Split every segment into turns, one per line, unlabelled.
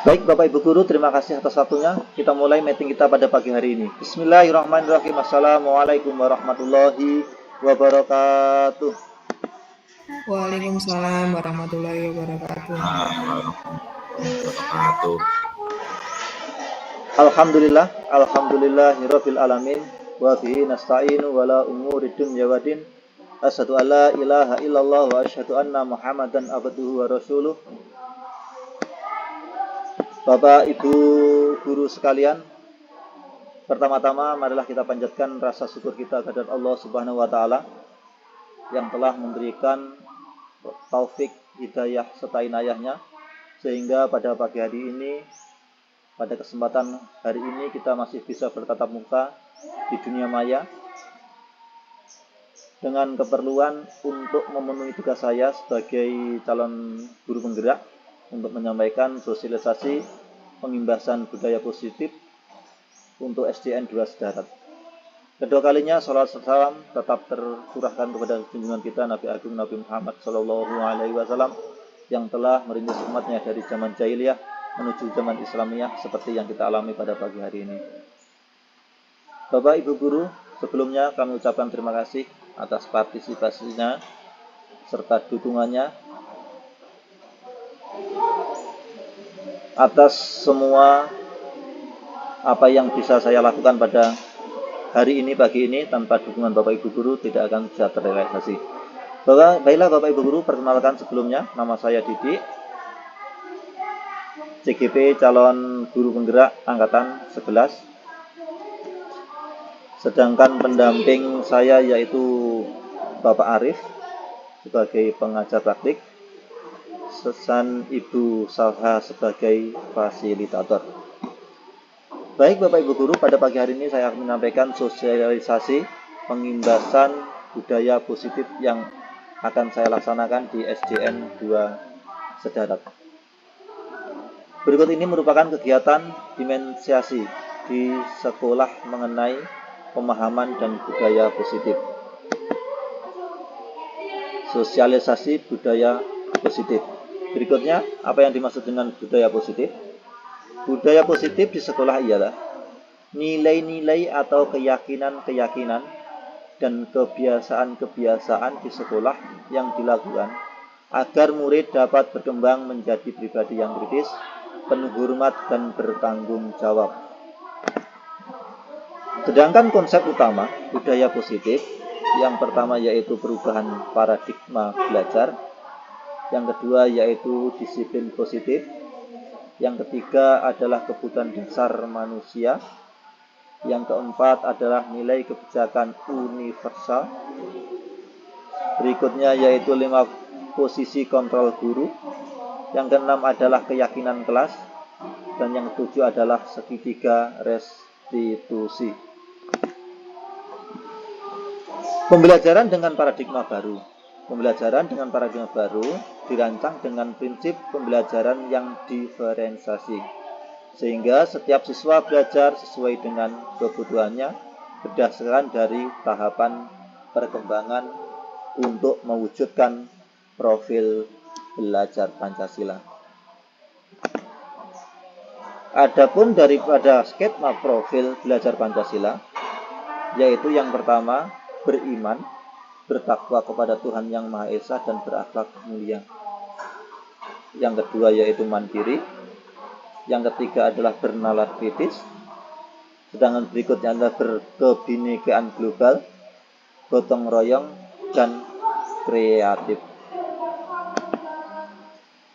Baik Bapak Ibu Guru, terima kasih atas waktunya. Kita mulai meeting kita pada pagi hari ini. Bismillahirrahmanirrahim. Assalamualaikum warahmatullahi wabarakatuh.
Waalaikumsalam warahmatullahi wabarakatuh.
Wabarakatuh.
Alhamdulillahirabbil alamin wa bihi nasta'inu wala umuri dunya waddin. Asyhadu an la ilaha illallah wa asyhadu anna Muhammadan abduhu wa rasuluh. Bapak Ibu Guru sekalian, pertama-tama marilah kita panjatkan rasa syukur kita kepada Allah Subhanahu wa taala yang telah memberikan taufik, hidayah serta inayahnya sehingga pada pagi hari ini, pada kesempatan hari ini kita masih bisa bertatap muka di dunia maya dengan keperluan untuk memenuhi tugas saya sebagai calon guru penggerak untuk menyampaikan sosialisasi pengimbasan budaya positif untuk SDN 2 Sedarat. Kedua kalinya salawat salam tetap tercurahkan kepada junjungan kita Nabi Agung Nabi Muhammad SAW yang telah merintis umatnya dari zaman jahiliyah menuju zaman Islamiyah seperti yang kita alami pada pagi hari ini. Bapak Ibu Guru, sebelumnya kami ucapkan terima kasih atas partisipasinya serta dukungannya atas semua apa yang bisa saya lakukan pada hari ini, pagi ini, tanpa dukungan Bapak Ibu Guru tidak akan bisa terrealisasi. Baiklah Bapak Ibu Guru, perkenalkan sebelumnya, nama saya Didik, CGP calon guru penggerak angkatan 11. Sedangkan pendamping saya yaitu Bapak Arif sebagai pengajar praktik, Sesan Ibu Salha sebagai fasilitator. Baik Bapak Ibu Guru, pada pagi hari ini saya akan menyampaikan sosialisasi pengimbasan budaya positif yang akan saya laksanakan di SDN 2 Sedarat. Berikut ini merupakan kegiatan dimensiasi di sekolah mengenai pemahaman dan budaya positif. Sosialisasi budaya positif. Berikutnya, apa yang dimaksud dengan budaya positif? Budaya positif di sekolah ialah nilai-nilai atau keyakinan-keyakinan dan kebiasaan-kebiasaan di sekolah yang dilakukan agar murid dapat berkembang menjadi pribadi yang kritis, penuh hormat dan bertanggung jawab. Sedangkan konsep utama budaya positif yang pertama yaitu perubahan paradigma belajar, yang kedua yaitu disiplin positif, yang ketiga adalah kebutuhan dasar manusia, yang keempat adalah nilai kebijakan universal, berikutnya yaitu 5 posisi kontrol guru, yang keenam adalah keyakinan kelas, dan yang ketujuh adalah segitiga restitusi. Pembelajaran dengan paradigma baru. Pembelajaran dengan paradigma baru dirancang dengan prinsip pembelajaran yang diferensiasi, sehingga setiap siswa belajar sesuai dengan kebutuhannya berdasarkan dari tahapan perkembangan untuk mewujudkan profil belajar Pancasila. Adapun daripada skema profil belajar Pancasila, yaitu yang pertama beriman, bertakwa kepada Tuhan Yang Maha Esa dan berakhlak mulia. Yang kedua yaitu mandiri. Yang ketiga adalah bernalar kritis. Sedangkan berikutnya adalah berkebinekaan global, gotong royong, dan kreatif.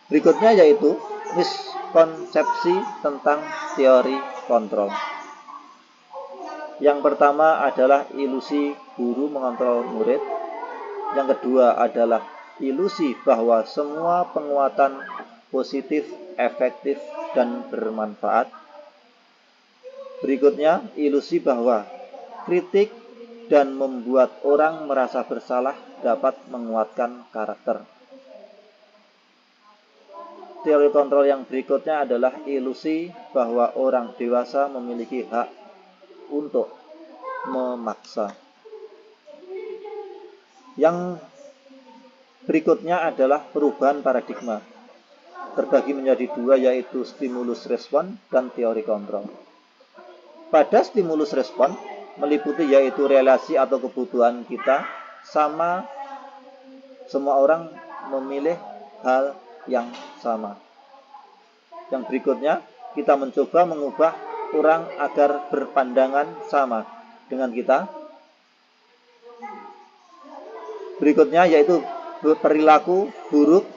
Berikutnya yaitu miskonsepsi tentang teori kontrol. Yang pertama adalah ilusi guru mengontrol murid. Yang kedua adalah ilusi bahwa semua penguatan positif, efektif, dan bermanfaat. Berikutnya, ilusi bahwa kritik dan membuat orang merasa bersalah dapat menguatkan karakter. Teori kontrol yang berikutnya adalah ilusi bahwa orang dewasa memiliki hak untuk memaksa. Yang berikutnya adalah perubahan paradigma. terbagi menjadi dua, yaitu stimulus respon dan teori kontrol. Pada stimulus respon meliputi yaitu relasi atau kebutuhan kita sama, semua orang memilih hal yang sama. Yang berikutnya, kita mencoba mengubah orang agar berpandangan sama dengan kita. Berikutnya yaitu perilaku buruk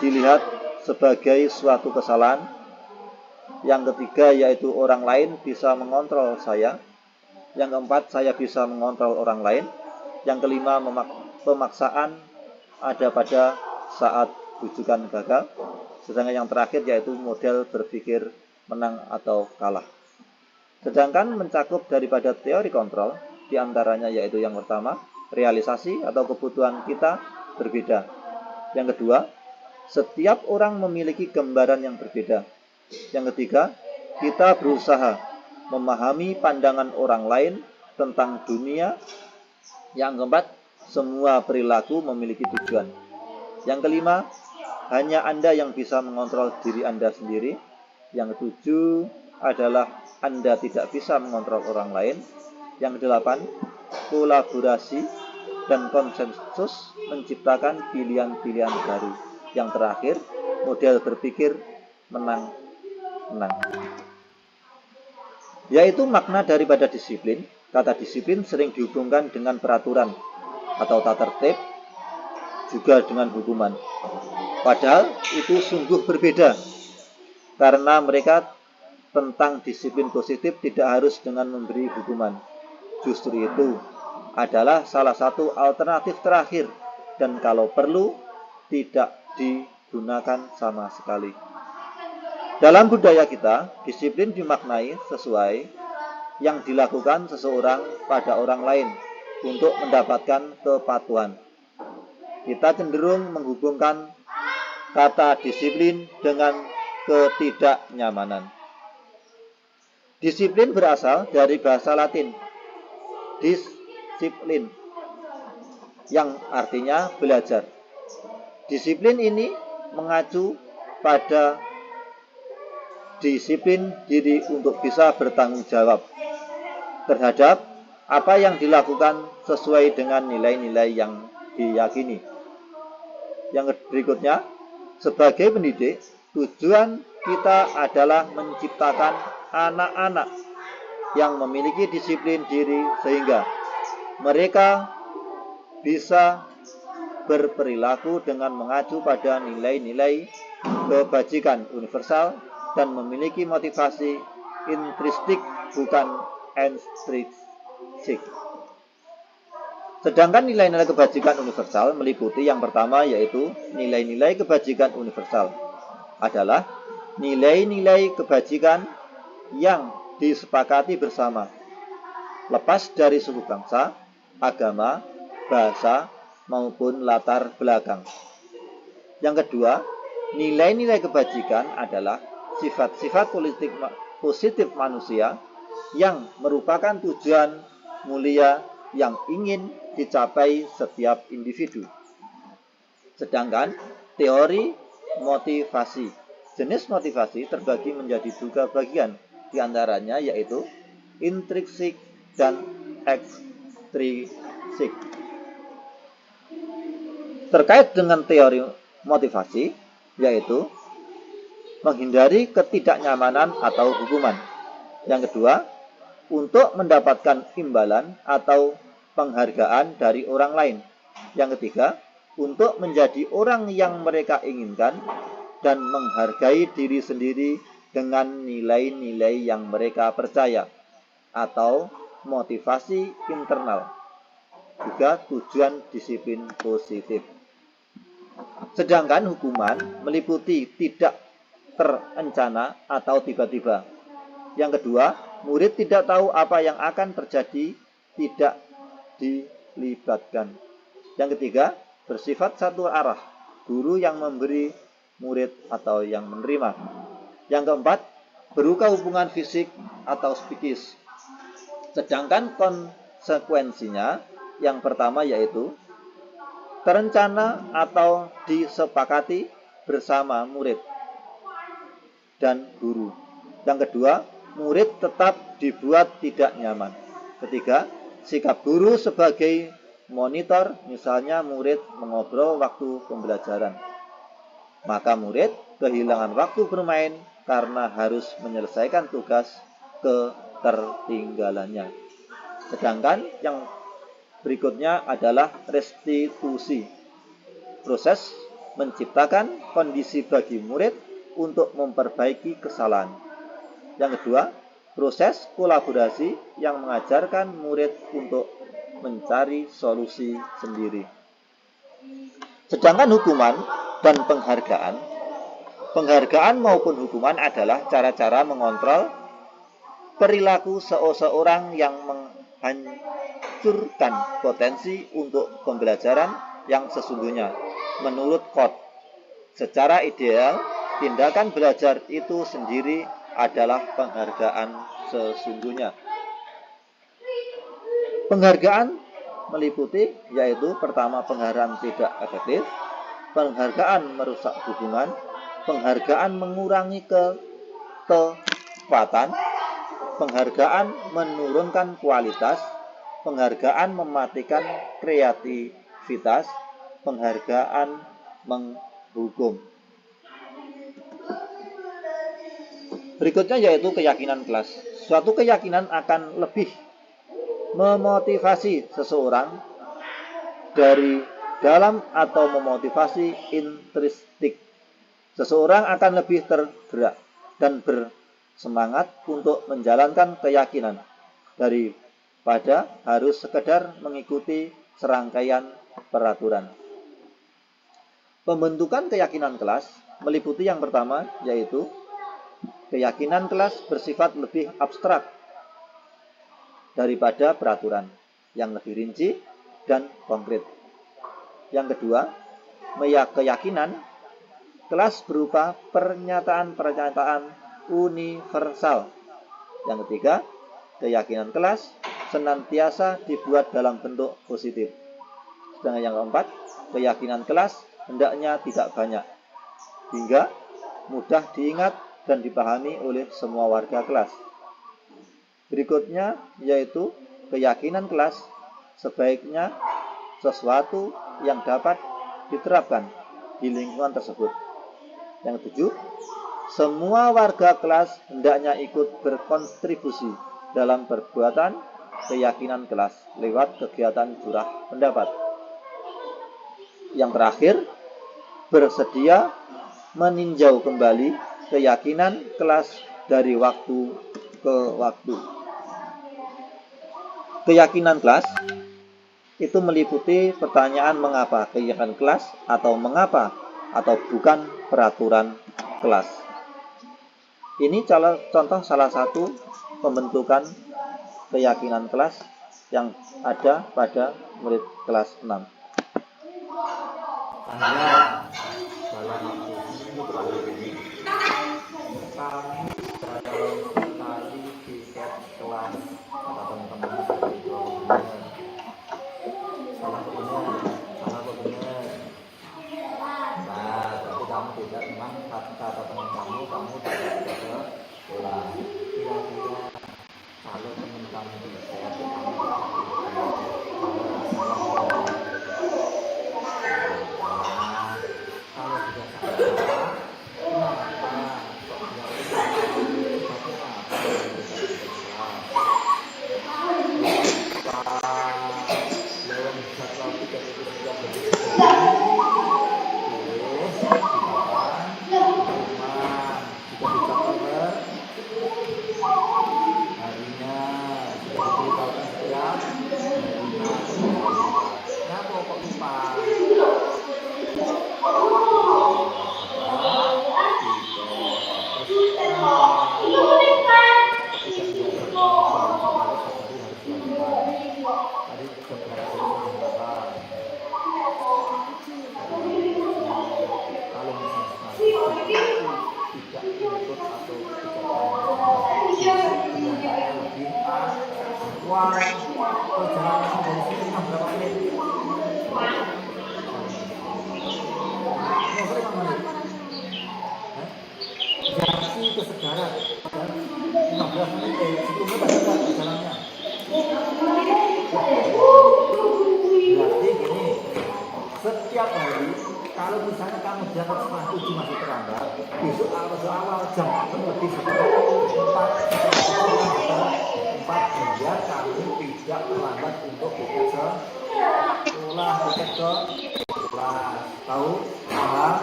dilihat sebagai suatu kesalahan. Yang ketiga yaitu orang lain bisa mengontrol saya. Yang keempat, saya bisa mengontrol orang lain. Yang kelima, pemaksaan ada pada saat rujukan gagal. Sedangkan yang terakhir yaitu model berpikir menang atau kalah. Sedangkan mencakup daripada teori kontrol diantaranya yaitu yang pertama, realisasi atau kebutuhan kita berbeda. Yang kedua, setiap orang memiliki gambaran yang berbeda. Yang ketiga, kita berusaha memahami pandangan orang lain tentang dunia. Yang keempat, semua perilaku memiliki tujuan. Yang kelima, hanya Anda yang bisa mengontrol diri Anda sendiri. Yang ketujuh adalah Anda tidak bisa mengontrol orang lain. Yang kedelapan, kolaborasi dan konsensus menciptakan pilihan-pilihan baru. Yang terakhir, model berpikir menang. Yaitu makna daripada disiplin. Kata disiplin sering dihubungkan dengan peraturan atau tata tertib, juga dengan hukuman. Padahal itu sungguh berbeda, karena mereka tentang disiplin positif tidak harus dengan memberi hukuman. Justru itu adalah salah satu alternatif terakhir, dan kalau perlu tidak digunakan sama sekali. Dalam budaya kita, disiplin dimaknai sesuai yang dilakukan seseorang pada orang lain untuk mendapatkan kepatuhan. Kita cenderung menghubungkan kata disiplin dengan ketidaknyamanan. Disiplin berasal dari bahasa Latin disciplin, yang artinya belajar. Disiplin ini mengacu pada disiplin diri untuk bisa bertanggung jawab terhadap apa yang dilakukan sesuai dengan nilai-nilai yang diyakini. Yang berikutnya, sebagai pendidik, tujuan kita adalah menciptakan anak-anak yang memiliki disiplin diri sehingga mereka bisa berperilaku dengan mengacu pada nilai-nilai kebajikan universal dan memiliki motivasi intrinsik bukan ekstrinsik. Sedangkan nilai-nilai kebajikan universal meliputi yang pertama yaitu nilai-nilai kebajikan universal adalah nilai-nilai kebajikan yang disepakati bersama, lepas dari suku bangsa, agama, bahasa, maupun latar belakang. Yang kedua, nilai-nilai kebajikan adalah sifat-sifat positif manusia yang merupakan tujuan mulia yang ingin dicapai setiap individu. Sedangkan teori motivasi, jenis motivasi terbagi menjadi dua bagian, diantaranya yaitu intrinsik dan ekstrinsik. Terkait dengan teori motivasi, yaitu menghindari ketidaknyamanan atau hukuman. Yang kedua, untuk mendapatkan imbalan atau penghargaan dari orang lain. Yang ketiga, untuk menjadi orang yang mereka inginkan dan menghargai diri sendiri dengan nilai-nilai yang mereka percaya atau motivasi internal. Juga tujuan disiplin positif. Sedangkan hukuman meliputi tidak terencana atau tiba-tiba. Yang kedua, murid tidak tahu apa yang akan terjadi, tidak dilibatkan. Yang ketiga, bersifat satu arah, guru yang memberi, murid atau yang menerima. Yang keempat, berupa hubungan fisik atau psikis. Sedangkan konsekuensinya, yang pertama yaitu terencana atau disepakati bersama murid. dan guru. Yang kedua, murid tetap dibuat tidak nyaman. Ketiga, sikap guru sebagai monitor, misalnya murid mengobrol waktu pembelajaran. Maka murid kehilangan waktu bermain karena harus menyelesaikan tugas ketertinggalannya. Sedangkan yang berikutnya adalah restitusi. Proses menciptakan kondisi bagi murid untuk memperbaiki kesalahan. Yang kedua, proses kolaborasi yang mengajarkan murid untuk mencari solusi sendiri. Sedangkan hukuman dan penghargaan maupun hukuman adalah cara-cara mengontrol perilaku seseorang yang menghancurkan potensi untuk pembelajaran yang sesungguhnya. Menurut Kott, secara ideal, tindakan belajar itu sendiri adalah penghargaan sesungguhnya. Penghargaan meliputi yaitu pertama, penghargaan tidak efektif, penghargaan merusak hubungan, penghargaan mengurangi ketepatan, penghargaan menurunkan kualitas, penghargaan mematikan kreativitas, penghargaan menghukum. Berikutnya yaitu keyakinan kelas. Suatu keyakinan akan lebih memotivasi seseorang dari dalam atau memotivasi intrinsik. Seseorang akan lebih tergerak dan bersemangat untuk menjalankan keyakinan daripada harus sekedar mengikuti serangkaian peraturan. Pembentukan keyakinan kelas meliputi yang pertama yaitu keyakinan kelas bersifat lebih abstrak daripada peraturan yang lebih rinci dan konkret. Yang kedua, keyakinan kelas berupa pernyataan-pernyataan universal. Yang ketiga, keyakinan kelas senantiasa dibuat dalam bentuk positif. Sedangkan yang keempat, keyakinan kelas hendaknya tidak banyak, hingga mudah diingat dan dipahami oleh semua warga kelas. Berikutnya yaitu keyakinan kelas sebaiknya sesuatu yang dapat diterapkan di lingkungan tersebut. Yang ketujuh, semua warga kelas hendaknya ikut berkontribusi dalam perbuatan keyakinan kelas lewat kegiatan curah pendapat. Yang terakhir, bersedia meninjau kembali keyakinan kelas dari waktu ke waktu. Keyakinan kelas itu meliputi pertanyaan mengapa keyakinan kelas atau mengapa atau bukan peraturan kelas. Ini contoh salah satu pembentukan keyakinan kelas yang ada pada murid kelas 6.
Anda dalam waktu terakhir ini kami dalam sekali tiket kelas kata teman-teman seperti itu salah benar. Nah, berarti kamu tidak memang kata teman kamu tidak bisa kelas. Kira-kira kalau teman kamu tidak kesegaran dan 15 menit sebelumnya pada saat jalannya. Berarti gini, setiap hari kalau misalnya kamu jalan setengah 7 masih terlambat, besok awal jam lebih setelah 4 biar kamu tidak terlambat untuk tiket sekolah, tiket ke kelas. Tahu? Paham?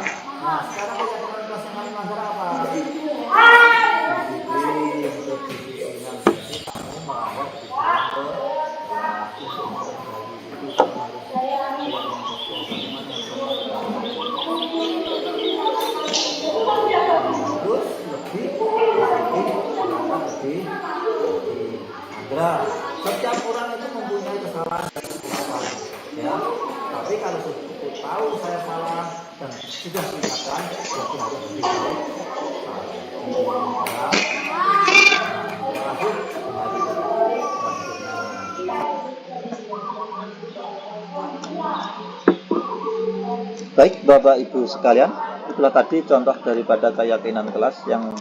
Nah, sekarang kita kelas yang paling langgar apa? Disiplin, untuk disiplinan. Jadi kamu melanggar di dalam kelas untuk memperbaiki itu semua harus terus lebih Andra, setiap orang itu mempunyai kesalahan dan kesalahan, ya. Tapi kalau sudah tahu saya salah dan sudah diingatkan, berarti harus berhenti.
Baik Bapak Ibu sekalian, itulah tadi contoh daripada keyakinan kelas yang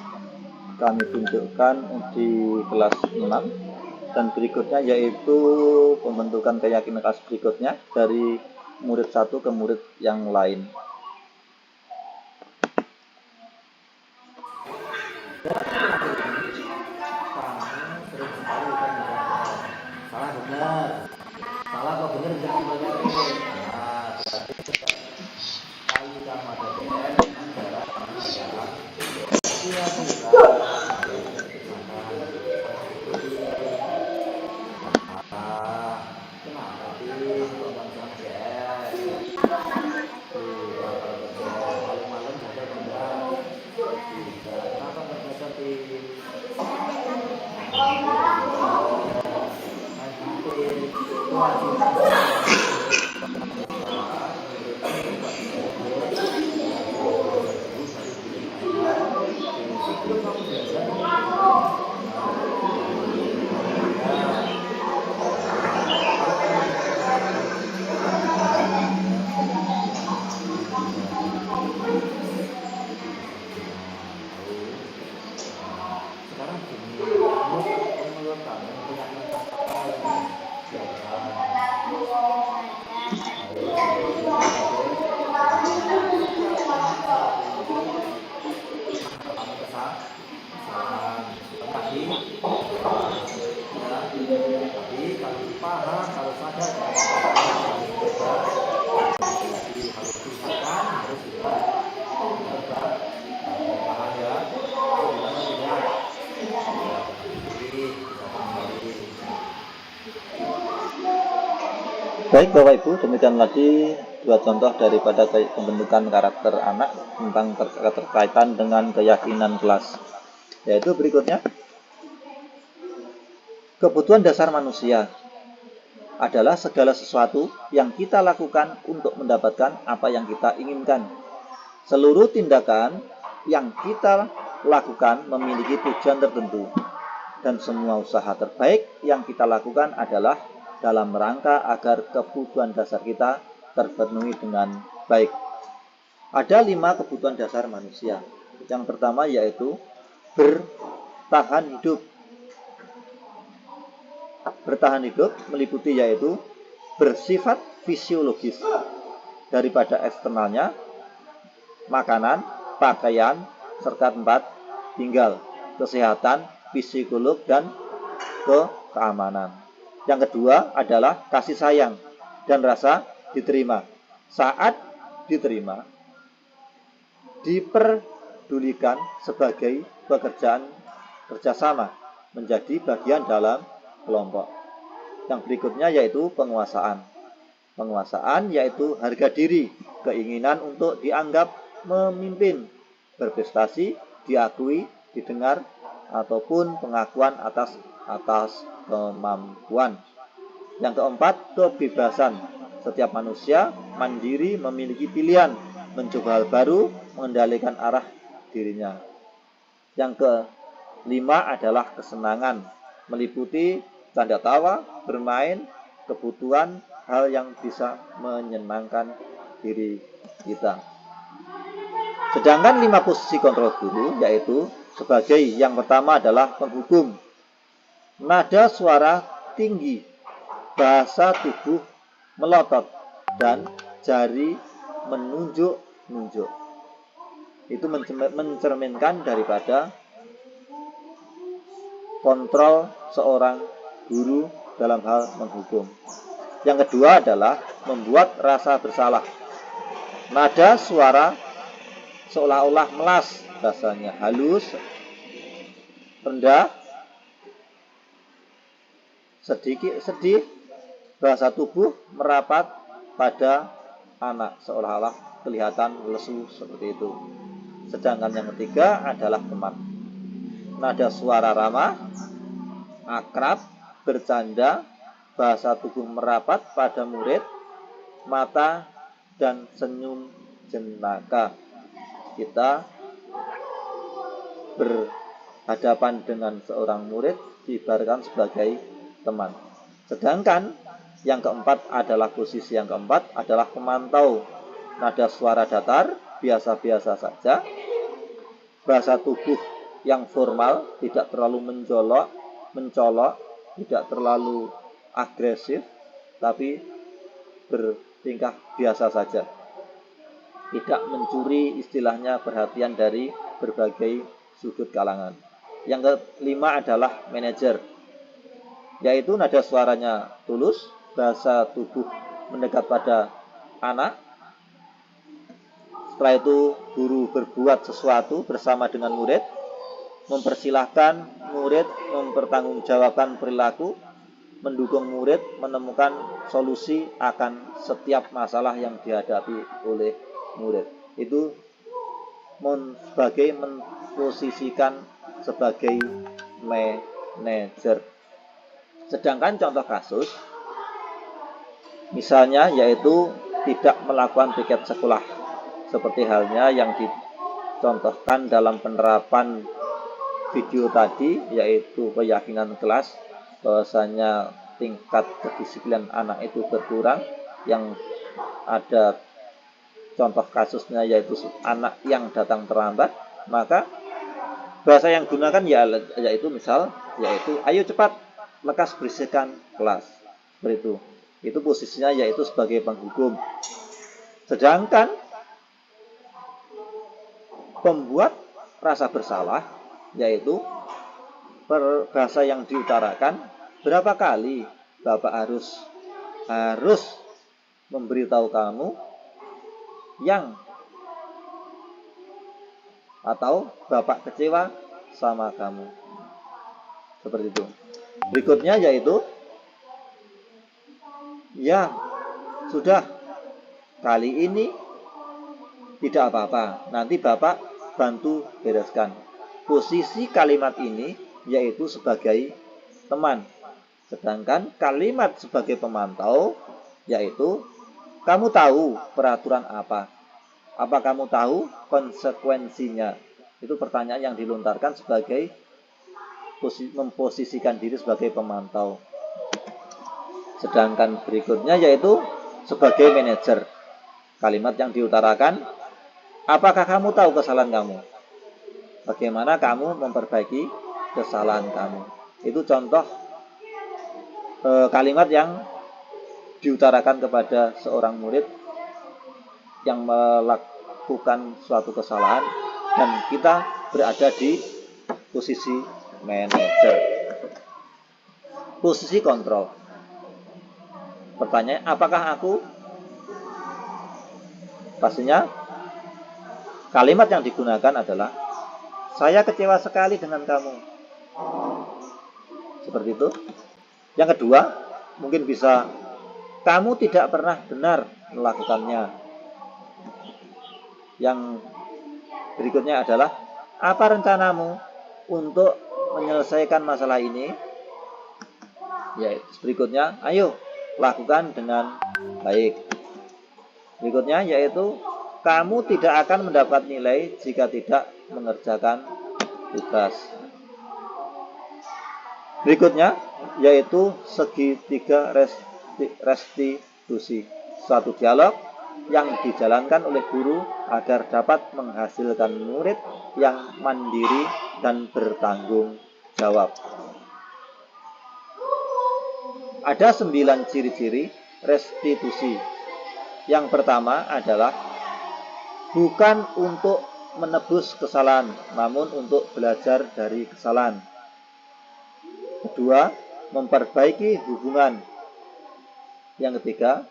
kami tunjukkan di kelas 6, dan berikutnya yaitu pembentukan keyakinan kelas berikutnya dari murid satu ke murid yang lain.
Salah benar, salah kok benar jangan banyak ini. Nah, berarti kaidah materi antara kira-kira
Baik Bapak Ibu, demikian lagi dua contoh daripada pembentukan karakter anak tentang keterkaitan dengan keyakinan kelas. Yaitu berikutnya, kebutuhan dasar manusia adalah segala sesuatu yang kita lakukan untuk mendapatkan apa yang kita inginkan. Seluruh tindakan yang kita lakukan memiliki tujuan tertentu, dan semua usaha terbaik yang kita lakukan adalah dalam rangka agar kebutuhan dasar kita terpenuhi dengan baik. Ada 5 kebutuhan dasar manusia. Yang pertama yaitu bertahan hidup. Bertahan hidup meliputi yaitu bersifat fisiologis daripada eksternalnya, makanan, pakaian, serta tempat tinggal, kesehatan, psikolog, dan keamanan. Yang kedua adalah kasih sayang dan rasa diterima. Saat diterima, diperdulikan sebagai pekerjaan kerjasama, menjadi bagian dalam kelompok. Yang berikutnya yaitu penguasaan. Penguasaan yaitu harga diri, keinginan untuk dianggap memimpin, berprestasi, diakui, didengar, ataupun pengakuan atas kemampuan. Yang keempat, kebebasan. Setiap manusia mandiri, memiliki pilihan, mencoba hal baru, mengendalikan arah dirinya. Yang kelima adalah kesenangan, meliputi canda tawa, bermain, kebutuhan, hal yang bisa menyenangkan diri kita. Sedangkan 5 posisi kontrol guru yaitu sebagai yang pertama adalah penghukum. Nada suara tinggi, bahasa tubuh melotot, dan jari menunjuk-nunjuk. Itu mencerminkan daripada kontrol seorang guru dalam hal menghukum. Yang kedua adalah membuat rasa bersalah. Nada suara seolah-olah melas, rasanya halus, rendah, sedih, bahasa tubuh merapat pada anak, seolah-olah kelihatan lesu seperti itu. Sedangkan yang ketiga adalah teman. Nada suara ramah, akrab, bercanda, bahasa tubuh merapat pada murid, mata dan senyum jenaka. Kita berhadapan dengan seorang murid diibaratkan sebagai teman. Sedangkan yang keempat adalah posisi yang keempat adalah pemantau. Nada suara datar, biasa-biasa saja. Bahasa tubuh yang formal, tidak terlalu mencolok, tidak terlalu agresif, tapi bertingkah biasa saja. Tidak mencuri istilahnya perhatian dari berbagai sudut kalangan. Yang kelima adalah manajer, yaitu nada suaranya tulus, bahasa tubuh mendekat pada anak. Setelah itu guru berbuat sesuatu bersama dengan murid, mempersilahkan murid mempertanggungjawabkan perilaku, mendukung murid menemukan solusi akan setiap masalah yang dihadapi oleh murid. Itu sebagai memposisikan sebagai manajer. Sedangkan contoh kasus misalnya yaitu tidak melakukan piket sekolah, seperti halnya yang dicontohkan dalam penerapan video tadi, yaitu keyakinan kelas bahwasanya tingkat kedisiplinan anak itu berkurang. Yang ada contoh kasusnya yaitu anak yang datang terlambat, maka bahasa yang digunakan yaitu ayo cepat, lekas bersihkan kelas, seperti itu. Itu posisinya yaitu sebagai penghukum. Sedangkan pembuat rasa bersalah yaitu bahasa yang diutarakan, berapa kali Bapak harus memberitahu kamu atau Bapak kecewa sama kamu, seperti itu. Berikutnya yaitu ya sudah, kali ini tidak apa-apa, nanti Bapak bantu bereskan. Posisi kalimat ini yaitu sebagai teman. Sedangkan kalimat sebagai pemantau yaitu kamu tahu peraturan apa? Apa kamu tahu konsekuensinya? Itu pertanyaan yang dilontarkan sebagai memposisikan diri sebagai pemantau. Sedangkan berikutnya yaitu sebagai manajer. Kalimat yang diutarakan, apakah kamu tahu kesalahan kamu? Bagaimana kamu memperbaiki kesalahan kamu? Itu contoh kalimat yang diutarakan kepada seorang murid yang melakukan suatu kesalahan dan kita berada di posisi manajer. Posisi kontrol. Pertanyaan, apakah aku? Pastinya kalimat yang digunakan adalah saya kecewa sekali dengan kamu. Seperti itu. Yang kedua, mungkin bisa kamu tidak pernah benar melakukannya. Yang berikutnya adalah apa rencanamu untuk menyelesaikan masalah ini? Ya, berikutnya, ayo lakukan dengan baik. Berikutnya yaitu kamu tidak akan mendapat nilai jika tidak mengerjakan tugas. Berikutnya yaitu segitiga restitusi. Suatu dialog yang dijalankan oleh guru agar dapat menghasilkan murid yang mandiri dan bertanggung jawab. Ada 9 ciri-ciri restitusi. Yang pertama adalah bukan untuk menebus kesalahan, namun untuk belajar dari kesalahan. Kedua, memperbaiki hubungan. Yang ketiga,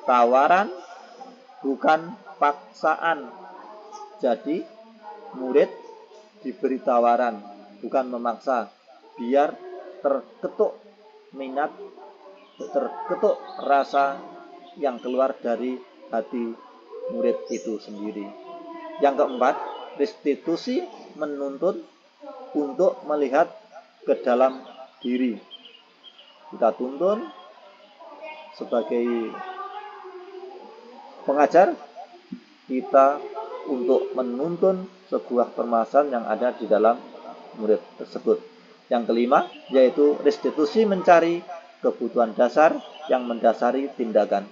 tawaran bukan paksaan. Jadi, murid diberi tawaran, bukan memaksa, biar terketuk minat, terketuk rasa yang keluar dari hati murid itu sendiri. Yang keempat, restitusi menuntut untuk melihat ke dalam diri. Kita tuntun sebagai pengajar kita untuk menuntun sebuah permasalahan yang ada di dalam murid tersebut. Yang kelima, yaitu restitusi mencari kebutuhan dasar yang mendasari tindakan.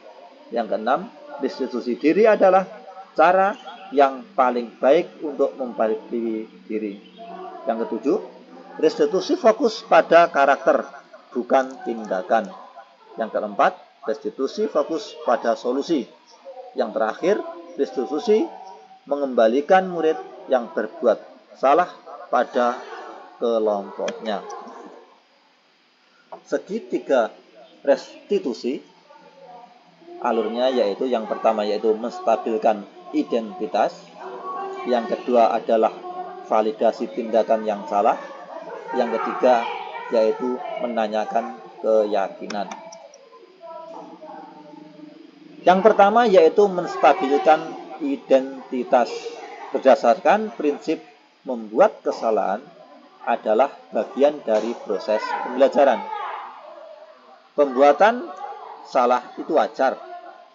Yang keenam, restitusi diri adalah cara yang paling baik untuk memperbaiki diri. Yang ketujuh, restitusi fokus pada karakter, bukan tindakan. Yang keempat, restitusi fokus pada solusi. Yang terakhir, restitusi mengembalikan murid yang berbuat salah pada kelompoknya. Segitiga restitusi alurnya yaitu yang pertama yaitu menstabilkan identitas, yang kedua adalah validasi tindakan yang salah, yang ketiga yaitu menanyakan keyakinan. Yang pertama yaitu menstabilkan identitas. Berdasarkan prinsip membuat kesalahan adalah bagian dari proses pembelajaran. Pembuatan salah itu wajar,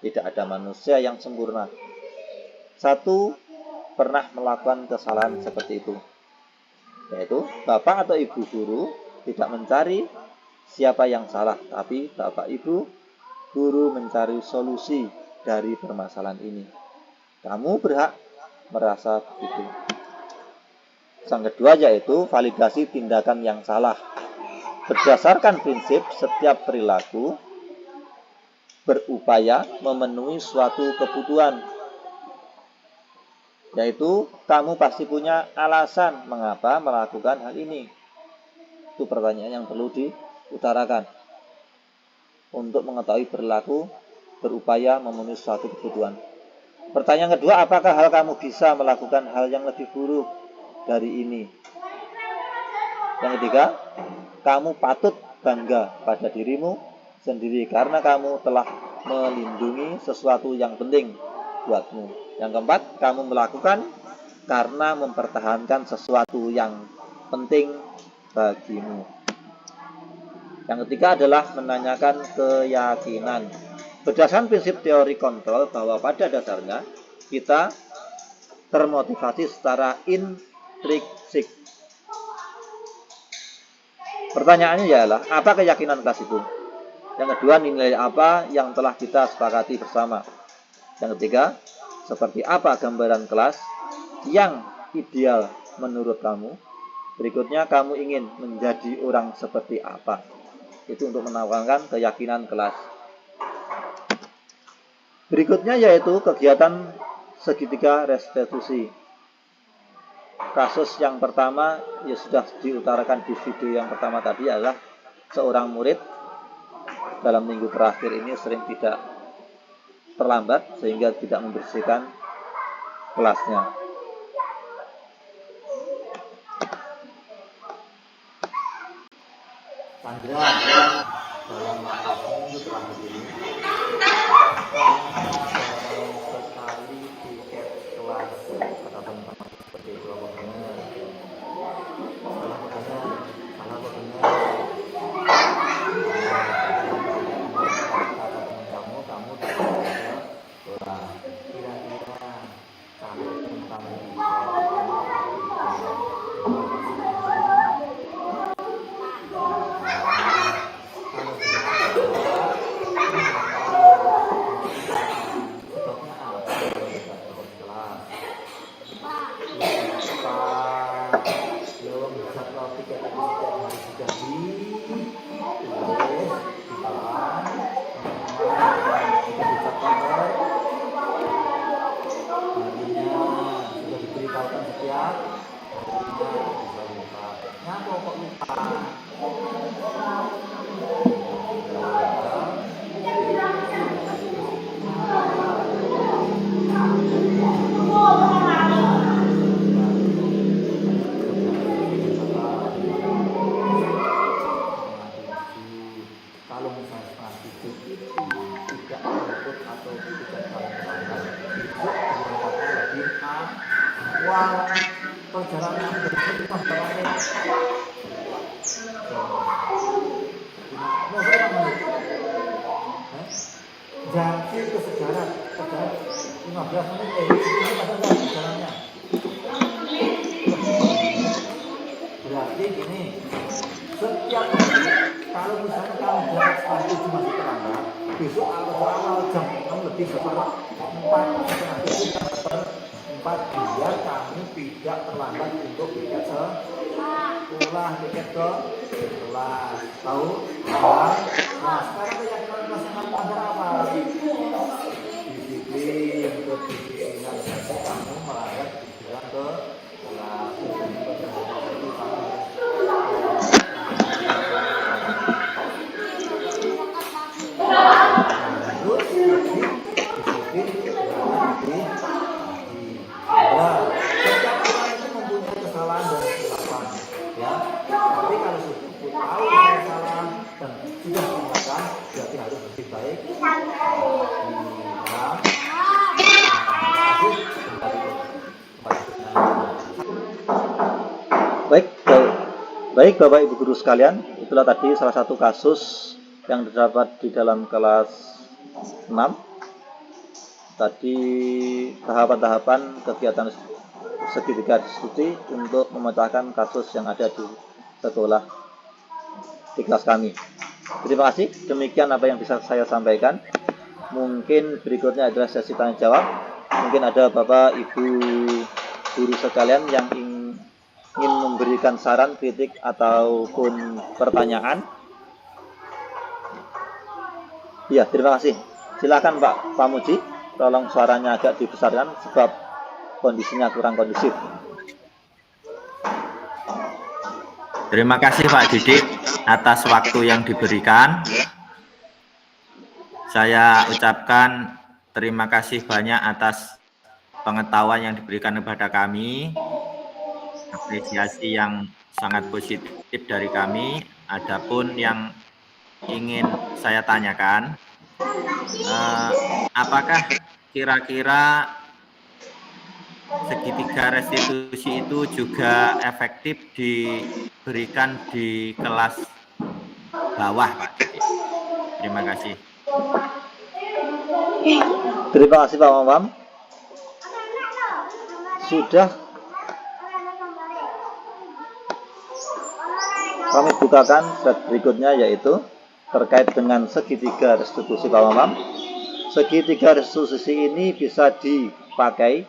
tidak ada manusia yang sempurna. Satu pernah melakukan kesalahan seperti itu, yaitu bapak atau ibu guru tidak mencari siapa yang salah, tapi bapak ibu guru mencari solusi dari permasalahan ini. Kamu berhak merasa begitu. Yang kedua yaitu validasi tindakan yang salah. Berdasarkan prinsip setiap perilaku berupaya memenuhi suatu kebutuhan, yaitu kamu pasti punya alasan mengapa melakukan hal ini. Itu pertanyaan yang perlu diutarakan. Untuk mengetahui perilaku berupaya memenuhi suatu kebutuhan. Pertanyaan kedua, apakah hal kamu bisa melakukan hal yang lebih buruk dari ini? Yang ketiga, kamu patut bangga pada dirimu sendiri karena kamu telah melindungi sesuatu yang penting buatmu. Yang keempat, kamu melakukan karena mempertahankan sesuatu yang penting bagimu. Yang ketiga adalah menanyakan keyakinan. Berdasarkan prinsip teori kontrol bahwa pada dasarnya kita termotivasi secara intrinsik. Pertanyaannya ialah, apa keyakinan kelas itu? Yang kedua, nilai apa yang telah kita sepakati bersama? Yang ketiga, seperti apa gambaran kelas yang ideal menurut kamu? Berikutnya, kamu ingin menjadi orang seperti apa? Itu untuk menawarkan keyakinan kelas. Berikutnya yaitu kegiatan segitiga restitusi. Kasus yang pertama ya sudah diutarakan di video yang pertama tadi adalah seorang murid dalam minggu terakhir ini sering tidak terlambat sehingga tidak membersihkan kelasnya.
Sandra dalam waktu terakhir ini sekali tiket kelas kata teman-teman seperti itu apa benar? Salah benar. Kata teman kamu tidak ada kelas. Kira-kira kalau kamu ingat, bisa lupa. Ngapa kok lupa? Kalau misalnya setengah tujuh itu tidak menutup atau tidak saling melanggar, besok berangkatnya lebih awal. Perjalanan dari sini berapa menit? Mau berapa menit? Janji ke sejarah 15 menit, 10 menit ada nggak perjalanannya? Berarti gini, setiap hari kalau misalnya kamu berangkat setengah 7 masih terlambat, besok awal jam 6 lebih seperempat, setengah 7 jam seperempat, biar kamu tidak terlambat untuk tiket sekolah, tiket ke kelas. Tahu? Paham? Nah, sekarang keyakinan kelas yang kamu melanggar apa? Disiplin, kedisiplinan. Jadi kamu melanggar disiplin ke kelas. Setiap orang itu mempunyai kesalahan dan kesilapan, ya. Tapi kalau sudah tahu saya salah dan sudah diingatkan, berarti harus lebih baik.
Baik Bapak Ibu Guru sekalian, itulah tadi salah satu kasus yang terdapat di dalam kelas 6. Tadi tahapan-tahapan kegiatan segitiga diskusi untuk memecahkan kasus yang ada di sekolah di kelas kami. Terima kasih, demikian apa yang bisa saya sampaikan. Mungkin berikutnya adalah sesi tanya jawab. Mungkin ada Bapak Ibu guru sekalian yang ingin memberikan saran, kritik ataupun pertanyaan. Ya, terima kasih. Silakan Pak Pamuji, tolong suaranya agak dibesarkan sebab kondisinya kurang kondusif.
Terima kasih Pak Didik atas waktu yang diberikan. Saya ucapkan terima kasih banyak atas pengetahuan yang diberikan kepada kami. Apresiasi yang sangat positif dari kami. Adapun yang ingin saya tanyakan, apakah kira-kira segitiga restitusi itu juga efektif diberikan di kelas bawah, Pak Didik? Terima kasih.
Terima kasih Pak Mamam. Sudah kami bukakan slide berikutnya, yaitu terkait dengan segitiga restitusi Pak Mamam. Segitiga restitusi ini bisa dipakai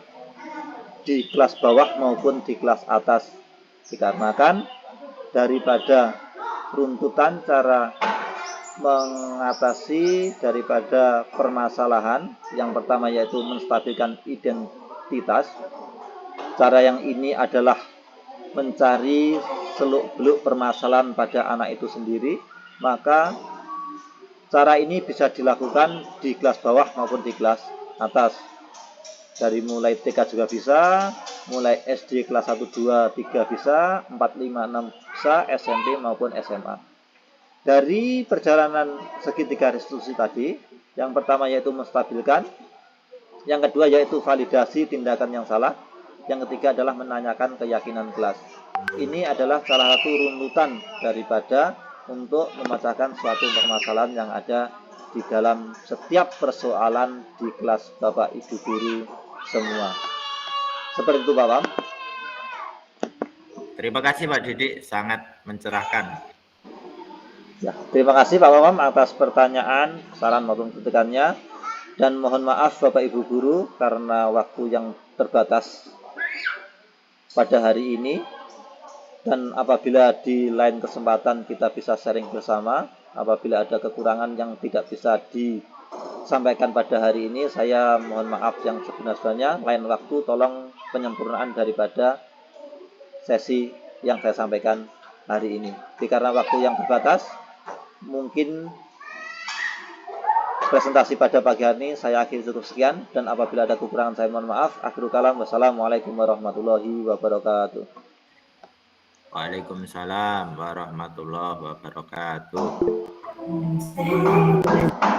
di kelas bawah maupun di kelas atas, dikarenakan daripada runtutan cara mengatasi daripada permasalahan. Yang pertama yaitu menstabilkan identitas. Cara yang ini adalah mencari seluk-beluk permasalahan pada anak itu sendiri. Maka cara ini bisa dilakukan di kelas bawah maupun di kelas atas. Dari mulai TK juga bisa, mulai SD kelas 1, 2, 3 bisa, 4, 5, 6 bisa, SMP maupun SMA. Dari perjalanan segitiga restitusi tadi, yang pertama yaitu menstabilkan, yang kedua yaitu validasi tindakan yang salah, yang ketiga adalah menanyakan keyakinan kelas. Ini adalah salah satu runtutan daripada untuk memecahkan suatu permasalahan yang ada di dalam setiap persoalan di kelas Bapak Ibu Guru semua. Seperti itu Bapak.
Terima kasih Pak Didik, sangat mencerahkan.
Ya, terima kasih Pak Mamam atas pertanyaan, saran maupun kritikannya. Dan mohon maaf Bapak Ibu Guru karena waktu yang terbatas pada hari ini. Dan apabila di lain kesempatan kita bisa sharing bersama, apabila ada kekurangan yang tidak bisa disampaikan pada hari ini, saya mohon maaf yang sebenar-benarnya. Lain waktu tolong penyempurnaan daripada sesi yang saya sampaikan hari ini. Jadi karena waktu yang terbatas, mungkin presentasi pada pagi hari ini saya akhiri cukup sekian, dan apabila ada kekurangan saya mohon maaf. Akhirul kalam, wassalamualaikum warahmatullahi wabarakatuh.
Waalaikumsalam warahmatullahi wabarakatuh.
Assalamualaikum warahmatullahi wabarakatuh.